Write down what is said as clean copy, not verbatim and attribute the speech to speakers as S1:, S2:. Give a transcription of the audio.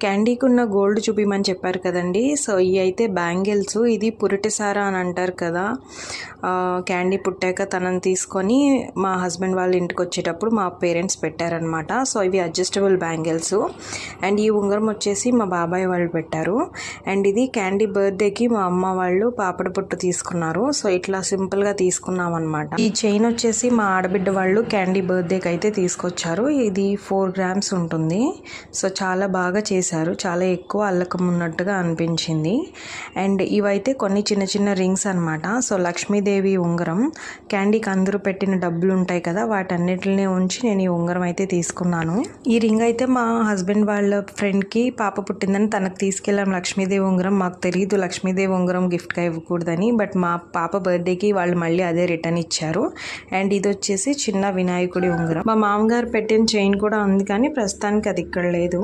S1: క్యాండీకి ఉన్న గోల్డ్ చూపిమని చెప్పారు కదండి. సో ఇవి అయితే బ్యాంగిల్స్. ఇది పురిటిసారా అని అంటారు కదా. క్యాండీ పుట్టాక తనని తీసుకొని మా హస్బెండ్ వాళ్ళ ఇంటికి వచ్చేటప్పుడు మా పేరెంట్స్ పెట్టారనమాట. సో ఇవి అడ్జస్టబుల్ బ్యాంగిల్స్. అండ్ ఈ ఉంగరం వచ్చేసి మా బాబాయ్ వాళ్ళు పెట్టారు. అండ్ ఇది క్యాండీ బర్త్డేకి మా అమ్మ వాళ్ళు పాపడ పుట్టు తీసుకున్నారు. సో ఇట్లా సింపుల్గా తీసుకున్నాం అనమాట. ఈ చైన్ వచ్చేసి మా ఆడబిడ్డ వాళ్ళు క్యాండీ బర్త్డేకి అయితే తీసుకొచ్చారు. ఇది 4 grams ఉంటుంది. సో చాలా బాగా చేశారు. చాలా ఎక్కువ అల్లకం ఉన్నట్టుగా అనిపించింది. అండ్ ఇవైతే కొన్ని చిన్న చిన్న రింగ్స్ అనమాట. సో లక్ష్మీదేవి ఉంగరం. క్యాండీకి అందరూ పెట్టిన డబ్బులు ఉంటాయి కదా, వాటన్నిటిని ఉంచి నేను ఈ ఉంగరం అయితే తీసుకున్నాను. ఈ రింగ్ అయితే మా హస్బెండ్ వాళ్ళ ఫ్రెండ్కి పాప పుట్టిందని తనకు తీసుకెళ్ళాం లక్ష్మీదేవి ఉంగరం. మాకు తెలియదు లక్ష్మీదేవి ఉంగరం గిఫ్ట్గా ఇవ్వకూడదని. బట్ మా పాప బర్త్డేకి వాళ్ళు మళ్ళీ అదే రిటర్న్ ఇచ్చారు. అండ్ ఇది వచ్చేసి చిన్న వినాయకుడి ఉంగరం. మా మామగారు పెట్టిన చైన్ కూడా ఉంది, కానీ ప్రస్తుతానికి అది ఇక్కడ లేదు.